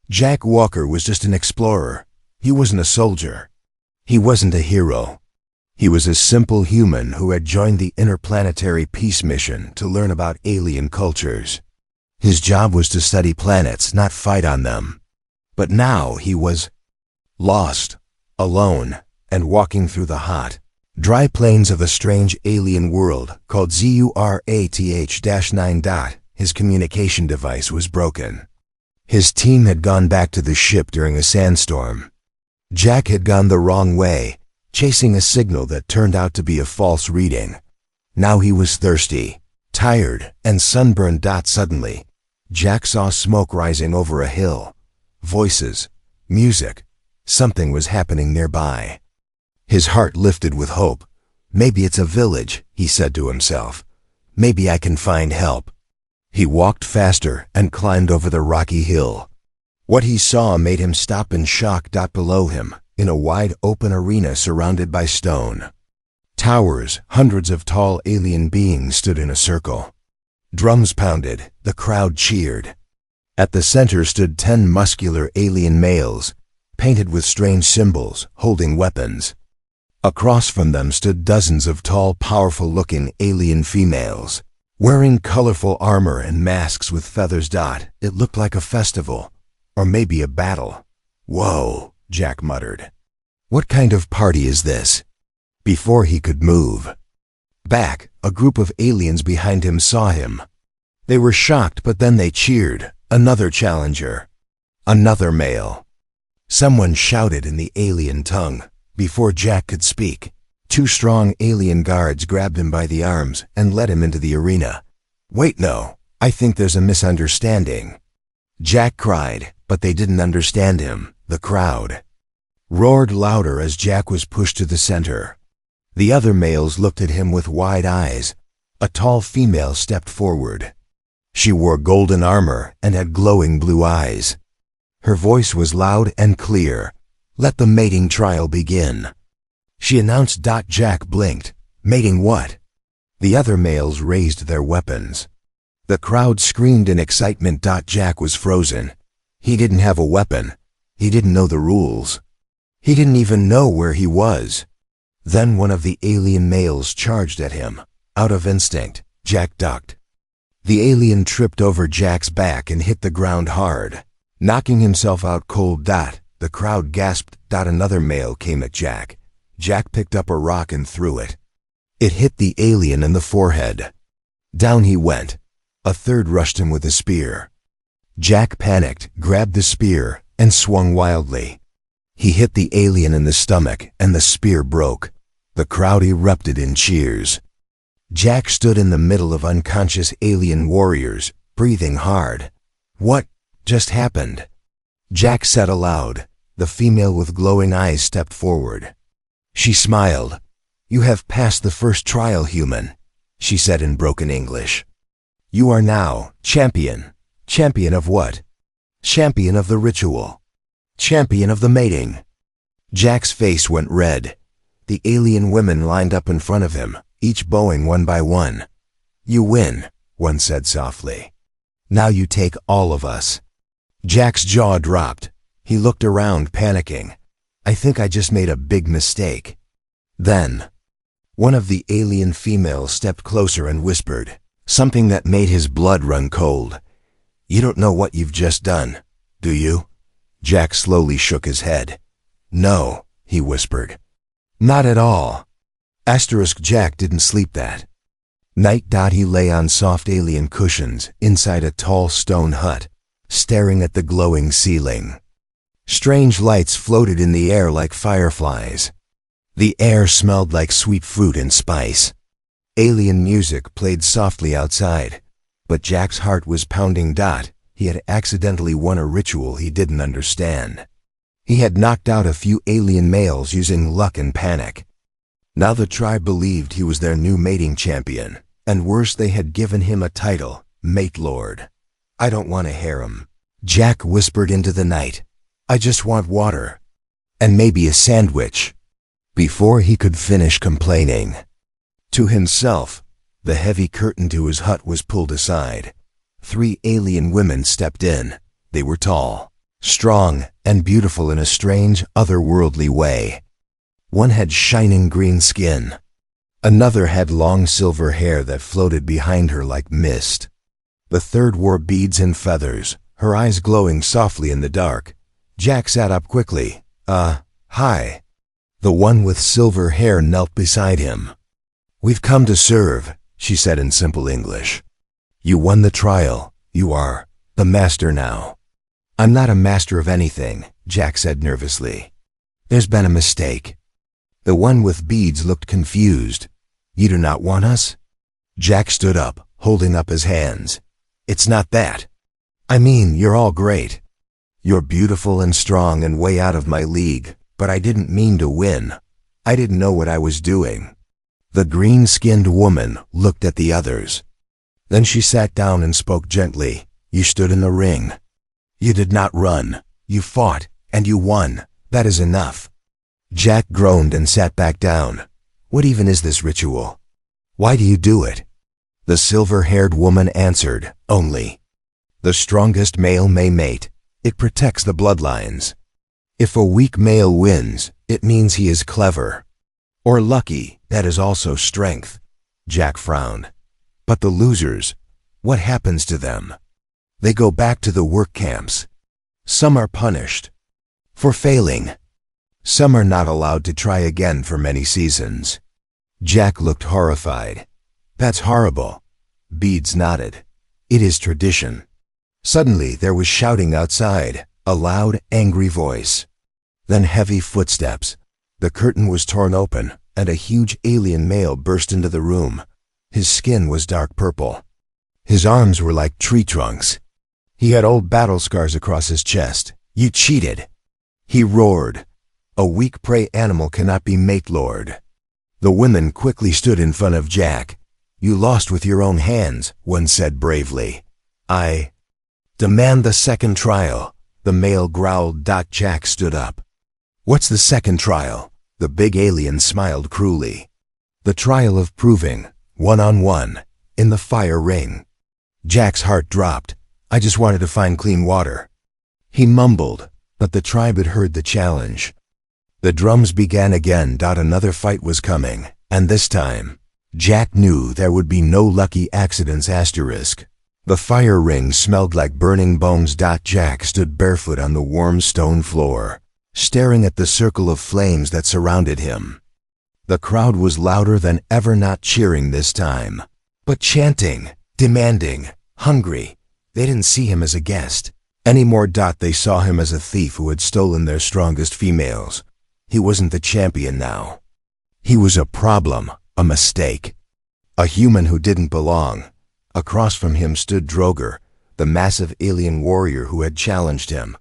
Jack Walker was just an explorer. He wasn't a soldier. He wasn't a hero. He was a simple human who had joined the interplanetary peace mission to learn about alien cultures. His job was to study planets, not fight on them. But now he was lost, alone, and walking through the hot, dry plains of a strange alien world called ZURATH-9. His communication device was broken. His team had gone back to the ship during a sandstorm. Jack had gone the wrong way, chasing a signal that turned out to be a false reading. Now he was thirsty, tired, and sunburned. Suddenly, Jack saw smoke rising over a hill. Voices, music, something was happening nearby. His heart lifted with hope. Maybe it's a village, he said to himself. Maybe I can find help. He walked faster and climbed over the rocky hill. What he saw made him stop in shock. Below him, in a wide open arena surrounded by stone, towers, hundreds of tall alien beings stood in a circle. Drums pounded, the crowd cheered. At the center stood 10 muscular alien males, painted with strange symbols, holding weapons. Across from them stood dozens of tall, powerful-looking alien females, wearing colorful armor and masks with feathers. It looked like a festival, or maybe a battle. Whoa, Jack muttered. What kind of party is this? Before he could move back, a group of aliens behind him saw him. They were shocked, but then they cheered. Another challenger. Another male. Someone shouted in the alien tongue. Before Jack could speak, 2 strong alien guards grabbed him by the arms and led him into the arena. Wait, no, I think there's a misunderstanding. Jack cried, but they didn't understand him. The crowd roared louder as Jack was pushed to the center. The other males looked at him with wide eyes. A tall female stepped forward. She wore golden armor and had glowing blue eyes. Her voice was loud and clear. Let the mating trial begin, she announced. Jack blinked. Mating what? The other males raised their weapons. The crowd screamed in excitement. Jack was frozen. He didn't have a weapon. He didn't know the rules. He didn't even know where he was. Then one of the alien males charged at him. Out of instinct, Jack ducked. The alien tripped over Jack's back and hit the ground hard, knocking himself out cold. The crowd gasped. Another male came at Jack. Jack picked up a rock and threw it. It hit the alien in the forehead. Down he went. A third rushed him with a spear. Jack panicked, grabbed the spear, and swung wildly. He hit the alien in the stomach, and the spear broke. The crowd erupted in cheers. Jack stood in the middle of unconscious alien warriors, breathing hard. What just happened? Jack said aloud. The female with glowing eyes stepped forward. She smiled. You have passed the first trial, human, she said in broken English. You are now champion. Champion of what? Champion of the ritual. Champion of the mating. Jack's face went red. The alien women lined up in front of him, each bowing one by one. You win, one said softly. Now you take all of us. Jack's jaw dropped. He looked around, panicking. I think I just made a big mistake. Then, one of the alien females stepped closer and whispered, something that made his blood run cold. You don't know what you've just done, do you? Jack slowly shook his head. No, he whispered. Not at all. Jack didn't sleep that night. He lay on soft alien cushions inside a tall stone hut, staring at the glowing ceiling. Strange lights floated in the air like fireflies. The air smelled like sweet fruit and spice. Alien music played softly outside, but Jack's heart was pounding. He had accidentally won a ritual he didn't understand. He had knocked out a few alien males using luck and panic. Now the tribe believed he was their new mating champion, and worse, they had given him a title, Mate Lord. I don't want a harem, Jack whispered into the night. I just want water. And maybe a sandwich. Before he could finish complaining to himself, the heavy curtain to his hut was pulled aside. 3 alien women stepped in. They were tall, strong and beautiful in a strange, otherworldly way. One had shining green skin. Another had long silver hair that floated behind her like mist. The third wore beads and feathers, her eyes glowing softly in the dark. Jack sat up quickly. Hi. The one with silver hair knelt beside him. "We've come to serve," she said in simple English. "You won the trial. You are the master now." "I'm not a master of anything," Jack said nervously. "There's been a mistake." The one with beads looked confused. "You do not want us?" Jack stood up, holding up his hands. "It's not that. I mean, you're all great. You're beautiful and strong and way out of my league, but I didn't mean to win. I didn't know what I was doing." The green-skinned woman looked at the others. Then she sat down and spoke gently. "You stood in the ring. You did not run. You fought, and you won. That is enough." Jack groaned and sat back down. "What even is this ritual? Why do you do it?" The silver-haired woman answered, "Only the strongest male may mate. It protects the bloodlines. If a weak male wins, it means he is clever. Or lucky, that is also strength." Jack frowned. "But the losers, what happens to them?" "They go back to the work camps. Some are punished for failing. Some are not allowed to try again for many seasons." Jack looked horrified. "That's horrible." Beads nodded. "It is tradition." Suddenly there was shouting outside, a loud, angry voice. Then heavy footsteps. The curtain was torn open, and a huge alien male burst into the room. His skin was dark purple. His arms were like tree trunks. He had old battle scars across his chest. "You cheated!" he roared. "A weak prey animal cannot be mate lord." The women quickly stood in front of Jack. "You lost with your own hands," one said bravely. "I demand the second trial," the male growled. Jack stood up. "What's the second trial?" The big alien smiled cruelly. "The trial of proving, one-on-one, in the fire ring." Jack's heart dropped. "I just wanted to find clean water." He mumbled, but the tribe had heard the challenge. The drums began again. Another fight was coming, and this time, Jack knew there would be no lucky accidents asterisk. The fire ring smelled like burning bones. Jack stood barefoot on the warm stone floor, staring at the circle of flames that surrounded him. The crowd was louder than ever, not cheering this time, but chanting, demanding, hungry. They didn't see him as a guest anymore. They saw him as a thief who had stolen their strongest females. He wasn't the champion now. He was a problem, a mistake, a human who didn't belong. Across from him stood Droger, the massive alien warrior who had challenged him,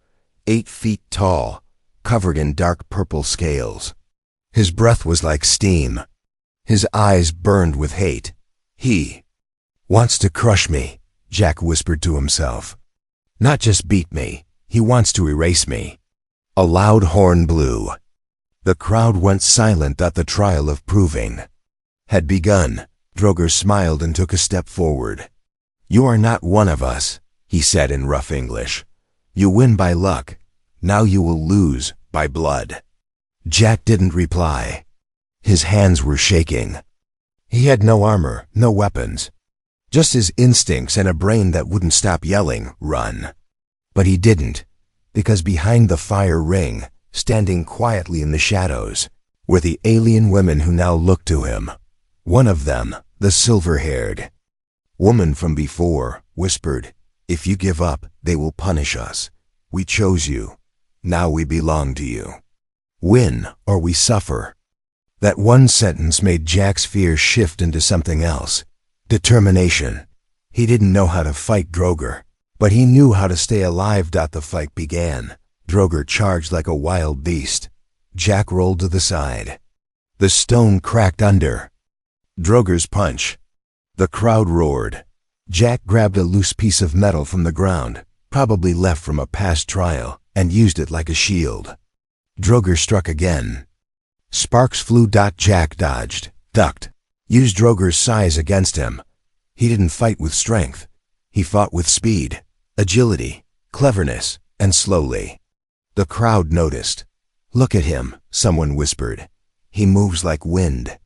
8 feet tall, covered in dark purple scales. His breath was like steam. His eyes burned with hate. "He wants to crush me," Jack whispered to himself. "Not just beat me, he wants to erase me." A loud horn blew. The crowd went silent. The trial of proving had begun. Droger smiled and took a step forward. "You are not one of us," he said in rough English. "You win by luck. Now you will lose by blood." Jack didn't reply. His hands were shaking. He had no armor, no weapons, just his instincts and a brain that wouldn't stop yelling, "Run." But he didn't, because behind the fire ring, standing quietly in the shadows, were the alien women who now looked to him. One of them, the silver-haired woman from before, whispered, "If you give up, they will punish us. We chose you. Now we belong to you. Win or we suffer." That one sentence made Jack's fear shift into something else. Determination. He didn't know how to fight Droger, but he knew how to stay alive. The fight began. Droger charged like a wild beast. Jack rolled to the side. The stone cracked under Droger's punch. The crowd roared. Jack grabbed a loose piece of metal from the ground, probably left from a past trial, and used it like a shield. Droger struck again. Sparks flew. Jack dodged, ducked, used Droger's size against him. He didn't fight with strength. He fought with speed, agility, cleverness. and slowly. The crowd noticed. "Look at him," someone whispered. "He moves like wind.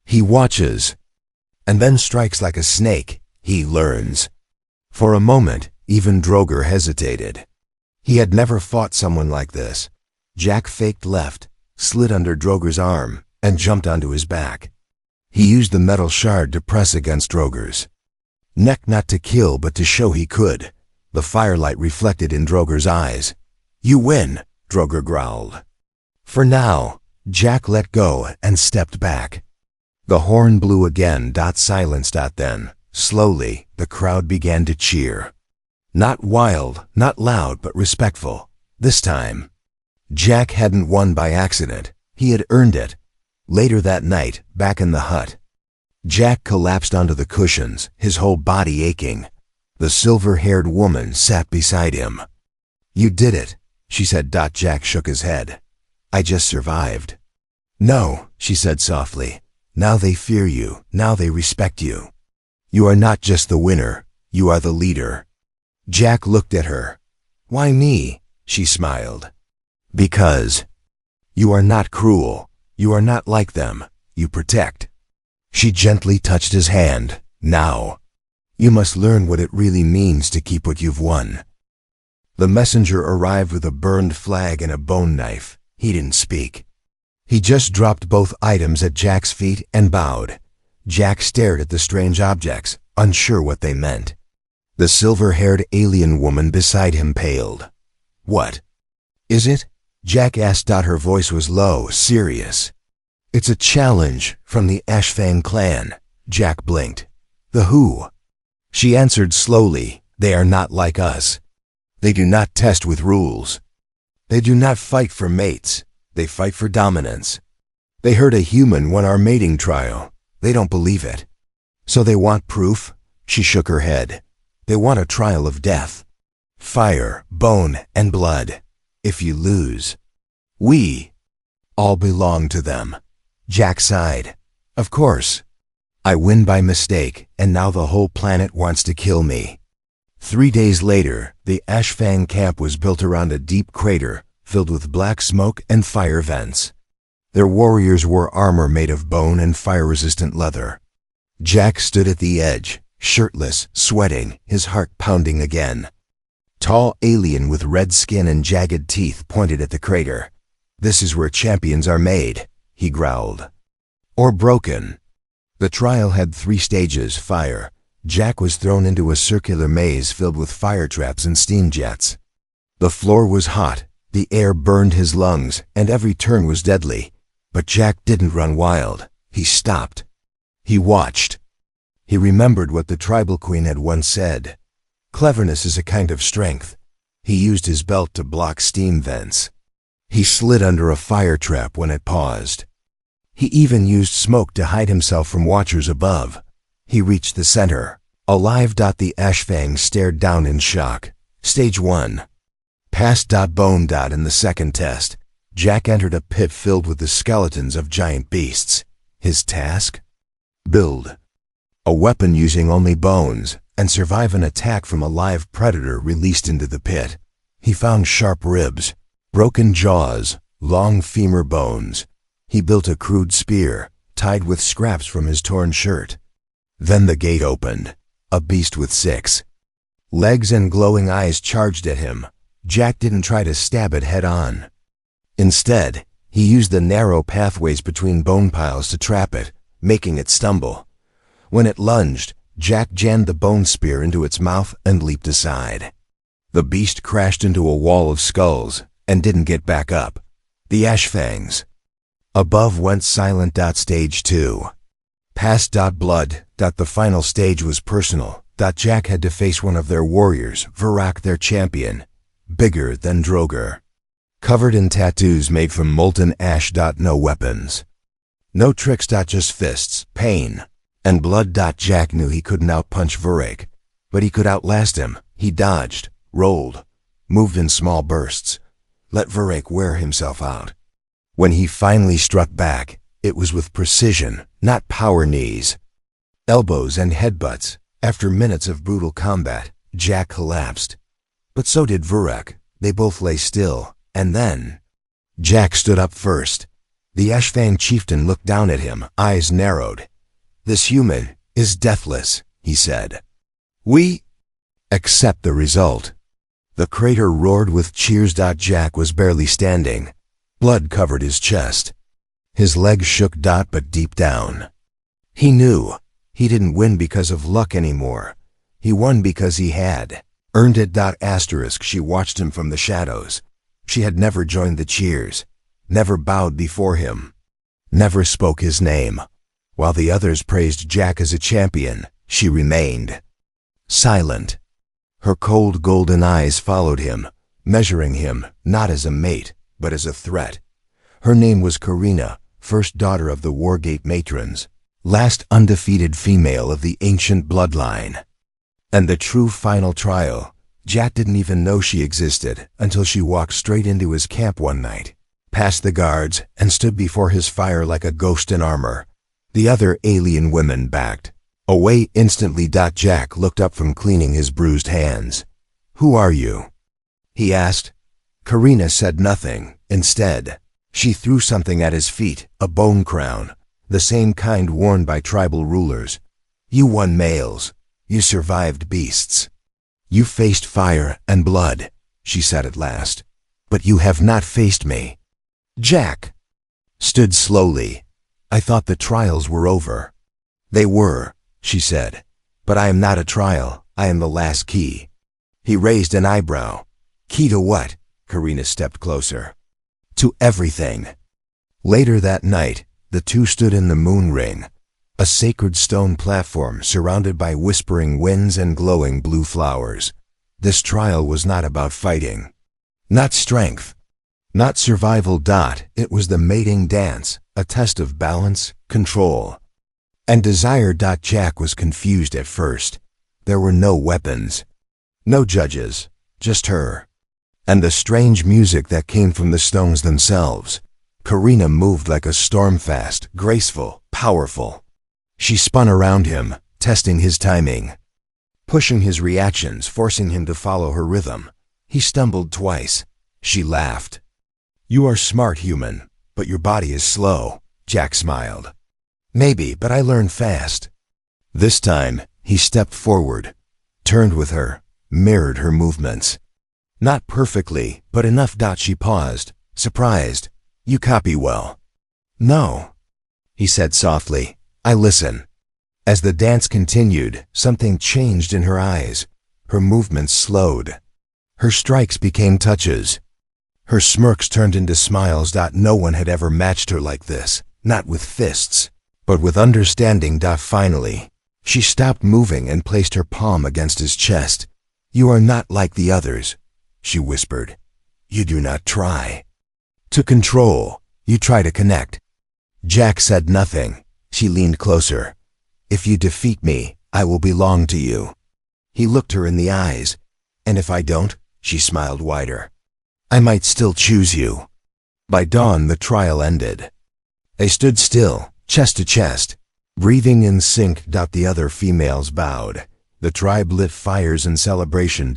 He watches, and then strikes like a snake. He learns." For a moment, even Droger hesitated. He had never fought someone like this. Jack faked left, slid under Droger's arm, and jumped onto his back. He used the metal shard to press against Droger's neck, not to kill but to show he could. The firelight reflected in Droger's eyes. "You win," Droger growled. For now, Jack let go and stepped back. The horn blew again. Silence. Then, slowly, the crowd began to cheer. Not wild, not loud, but respectful. This time, Jack hadn't won by accident. He had earned it. Later that night, back in the hut, Jack collapsed onto the cushions, his whole body aching. The silver-haired woman sat beside him. "You did it," she said. Jack shook his head. "I just survived." "No," she said softly. "Now they fear you. Now they respect you. You are not just the winner. You are the leader." Jack looked at her. "Why me?" she smiled. "Because you are not cruel. You are not like them. You protect." She gently touched his hand. "Now, you must learn what it really means to keep what you've won." The messenger arrived with a burned flag and a bone knife. He didn't speak. He just dropped both items at Jack's feet and bowed. Jack stared at the strange objects, unsure what they meant. The silver-haired alien woman beside him paled. "What is it?" Jack asked. Her voice was low, serious. "It's a challenge from the Ashfang clan." Jack blinked. "The who?" She answered slowly. "They are not like us. They do not test with rules. They do not fight for mates. They fight for dominance. They hurt a human won our mating trial. They don't believe it. So they want proof?" She shook her head. "They want a trial of death. Fire, bone, and blood. If you lose, we all belong to them." Jack sighed. "Of course. I win by mistake, and now the whole planet wants to kill me." 3 days later, the Ashfang camp was built around a deep crater filled with black smoke and fire vents. Their warriors wore armor made of bone and fire-resistant leather. Jack stood at the edge, shirtless, sweating, his heart pounding again. Tall alien with red skin and jagged teeth pointed at the crater. "This is where champions are made," he growled. "Or broken." The trial had 3 stages. Fire. Jack was thrown into a circular maze filled with fire traps and steam jets. The floor was hot, the air burned his lungs, and every turn was deadly. But Jack didn't run wild. He stopped. He watched. He remembered what the tribal queen had once said. Cleverness is a kind of strength. He used his belt to block steam vents. He slid under a fire trap when it paused. He even used smoke to hide himself from watchers above. He reached the center. Alive. The Ashfang stared down in shock. Stage 1. Passed. Bone. In the second test, Jack entered a pit filled with the skeletons of giant beasts. His task? Build a weapon using only bones and survive an attack from a live predator released into the pit. He found sharp ribs, broken jaws, long femur bones. He built a crude spear, tied with scraps from his torn shirt. Then the gate opened. A beast with 6 legs and glowing eyes charged at him. Jack didn't try to stab it head-on. Instead, he used the narrow pathways between bone piles to trap it, making it stumble. When it lunged, Jack jammed the bone spear into its mouth and leaped aside. The beast crashed into a wall of skulls and didn't get back up. The Ashfangs above went silent. Stage 2. Passed. Blood. The final stage was personal. Jack had to face one of their warriors, Virak, their champion, bigger than Droger. Covered in tattoos made from molten ash. No weapons. No tricks. Just fists, pain, and blood. Jack knew he couldn't outpunch Virak, but he could outlast him. He dodged, rolled, moved in small bursts, let Virak wear himself out. When he finally struck back, it was with precision, not power knees, elbows and headbutts. After minutes of brutal combat, Jack collapsed. But so did Virak. They both lay still, and then Jack stood up first. The Eshfang chieftain looked down at him, eyes narrowed. "This human is deathless," he said. "We accept the result." The crater roared with cheers. Jack was barely standing. Blood covered his chest. His legs shook. But deep down, he knew he didn't win because of luck anymore. He won because he had earned it. She watched him from the shadows. She had never joined the cheers, never bowed before him, never spoke his name. While the others praised Jack as a champion, she remained silent. Her cold golden eyes followed him, measuring him not as a mate, but as a threat. Her name was Karina, first daughter of the Wargate matrons, last undefeated female of the ancient bloodline. And the true final trial, Jack didn't even know she existed until she walked straight into his camp one night, past the guards, and stood before his fire like a ghost in armor. The other alien women backed away instantly. Jack looked up from cleaning his bruised hands. "Who are you?" he asked. Karina said nothing. Instead, she threw something at his feet, a bone crown, the same kind worn by tribal rulers. "You won males. You survived beasts. You faced fire and blood," she said at last. "But you have not faced me." Jack stood slowly. "I thought the trials were over." "They were," she said. "But I am not a trial. I am the last key." He raised an eyebrow. "Key to what?" Karina stepped closer. "To everything." Later that night, the two stood in the moon ring, a sacred stone platform surrounded by whispering winds and glowing blue flowers. This trial was not about fighting, not strength, not survival. It was the mating dance, a test of balance, control, and desire. Jack was confused at first. There were no weapons, no judges, just her, and the strange music that came from the stones themselves. Karina moved like a storm-fast, graceful, powerful. She spun around him, testing his timing, pushing his reactions, forcing him to follow her rhythm. He stumbled twice. She laughed. "You are smart, human, but your body is slow," Jack smiled. "Maybe, but I learn fast." This time, he stepped forward, turned with her, mirrored her movements. Not perfectly, but enough. She paused, surprised. "You copy well." "No," he said softly. "I listen." As the dance continued, something changed in her eyes. Her movements slowed. Her strikes became touches. Her smirks turned into smiles. No one had ever matched her like this, not with fists, but with understanding. Finally, she stopped moving and placed her palm against his chest. "You are not like the others," she whispered. "You do not try to control. You try to connect." Jack said nothing. She leaned closer. "If you defeat me, I will belong to you." He looked her in the eyes. "And if I don't?" She smiled wider. "I might still choose you." By dawn, the trial ended. They stood still, chest to chest, breathing in sync. The other females bowed. The tribe lit fires in celebration.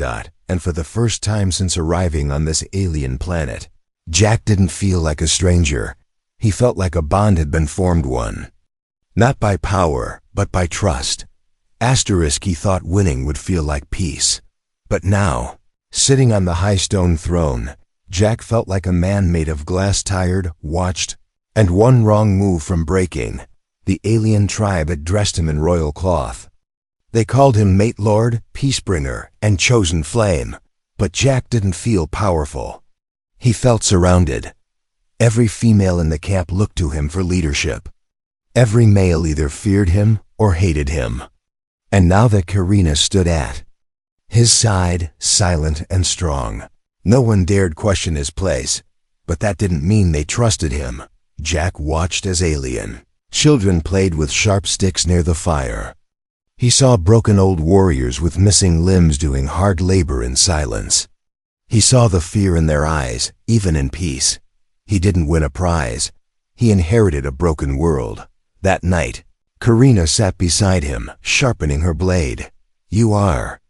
And for the first time since arriving on this alien planet, Jack didn't feel like a stranger. He felt like a bond had been formed. One, not by power, but by trust. He thought winning would feel like peace. But now, sitting on the high stone throne, Jack felt like a man made of glass, tired, watched, and one wrong move from breaking. The alien tribe had dressed him in royal cloth. They called him Mate Lord, Peacebringer, and Chosen Flame. But Jack didn't feel powerful. He felt surrounded. Every female in the camp looked to him for leadership. Every male either feared him or hated him. And now that Karina stood at his side, silent and strong, no one dared question his place. But that didn't mean they trusted him. Jack watched as alien children played with sharp sticks near the fire. He saw broken old warriors with missing limbs doing hard labor in silence. He saw the fear in their eyes, even in peace. He didn't win a prize. He inherited a broken world. That night, Karina sat beside him, sharpening her blade. "You are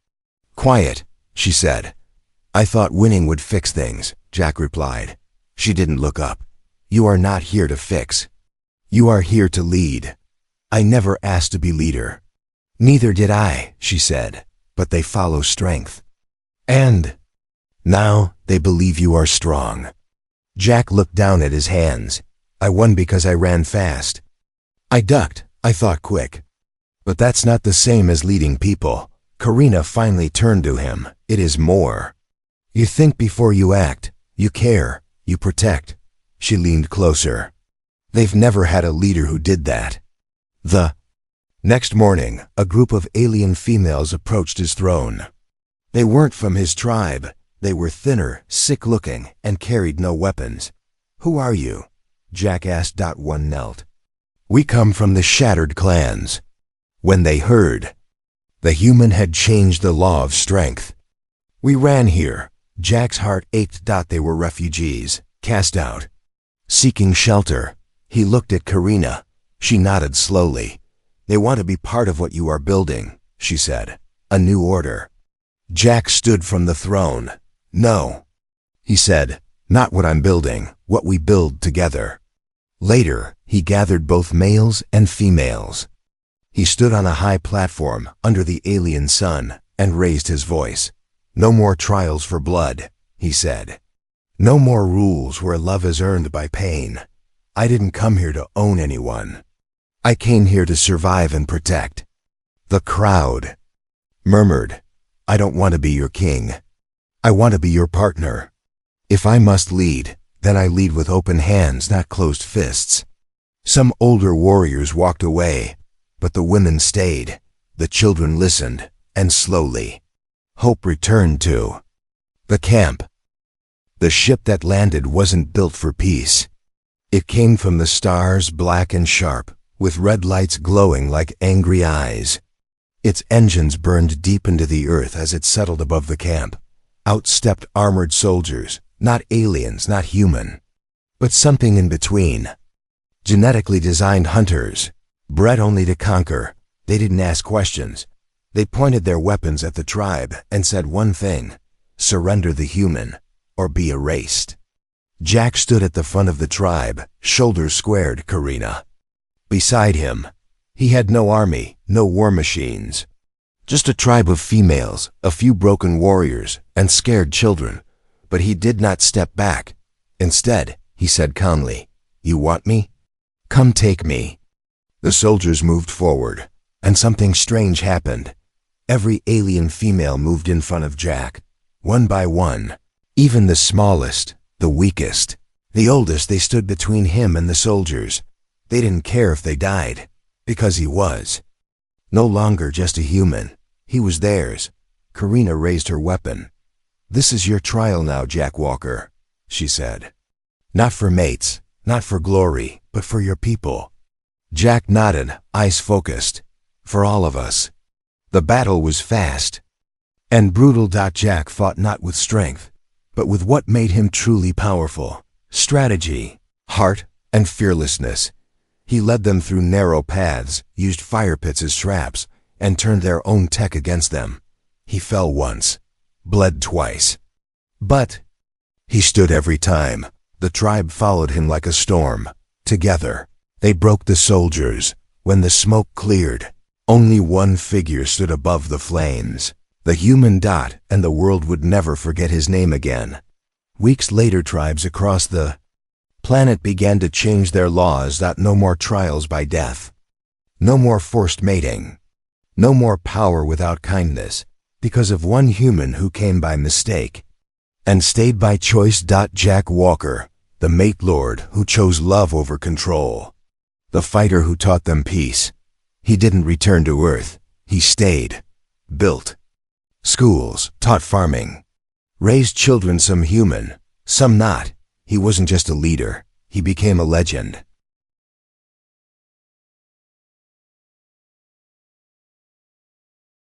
quiet," she said. I thought winning would fix things, Jack replied. She didn't look up. You are not here to fix. You are here to lead. I never asked to be leader. Neither did I, she said, but they follow strength. And now they believe you are strong. Jack looked down at his hands. I won because I ran fast. I ducked, I thought quick. But that's not the same as leading people. Karina finally turned to him. It is more. You think before you act. You care. You protect. She leaned closer. They've never had a leader who did that. The next morning, a group of alien females approached his throne. They weren't from his tribe. They were thinner, sick-looking, and carried no weapons. Who are you? Jack asked. One knelt. We come from the shattered clans. When they heard, the human had changed the law of strength. We ran here. Jack's heart ached. They were refugees, cast out, seeking shelter. He looked at Karina. She nodded slowly. They want to be part of what you are building, she said. A new order. Jack stood from the throne. No, he said, not what I'm building, what we build together. Later, he gathered both males and females. He stood on a high platform under the alien sun and raised his voice. No more trials for blood, he said. No more rules where love is earned by pain. I didn't come here to own anyone. I came here to survive and protect. The crowd murmured, I don't want to be your king. I want to be your partner. If I must lead, then I lead with open hands, not closed fists. Some older warriors walked away, but the women stayed. The children listened, and slowly, hope returned to the camp. The ship that landed wasn't built for peace. It came from the stars, black and sharp, with red lights glowing like angry eyes. Its engines burned deep into the earth as it settled above the camp. Out stepped armored soldiers, not aliens, not human, but something in between. Genetically designed hunters, bred only to conquer. They didn't ask questions. They pointed their weapons at the tribe and said one thing: surrender the human, or be erased. Jack stood at the front of the tribe, shoulders squared. Karina beside him. He had no army, no war machines. Just a tribe of females, a few broken warriors, and scared children. But he did not step back. Instead, he said calmly, You want me? Come take me. The soldiers moved forward, and something strange happened. Every alien female moved in front of Jack, one by one. Even the smallest, the weakest, the oldest. They stood between him and the soldiers. They didn't care if they died, because he was no longer just a human. He was theirs. Karina raised her weapon. This is your trial now, Jack Walker, she said. Not for mates, not for glory, but for your people. Jack nodded, eyes focused. For all of us. The battle was fast and brutal. Jack fought not with strength, but with what made him truly powerful: strategy, heart, and fearlessness. He led them through narrow paths, used fire pits as traps, and turned their own tech against them. He fell once, bled twice. But he stood every time. The tribe followed him like a storm. Together, they broke the soldiers. When the smoke cleared, only one figure stood above the flames. The human Dot, and the world would never forget his name again. Weeks later, tribes across the planet began to change their laws. No more trials by death. No more forced mating. No more power without kindness, because of one human who came by mistake and stayed by choice. Jack Walker, the mate lord who chose love over control, the fighter who taught them peace. He didn't return to Earth. He stayed, built schools, taught farming, raised children, some human, some not. He wasn't just a leader. He became a legend.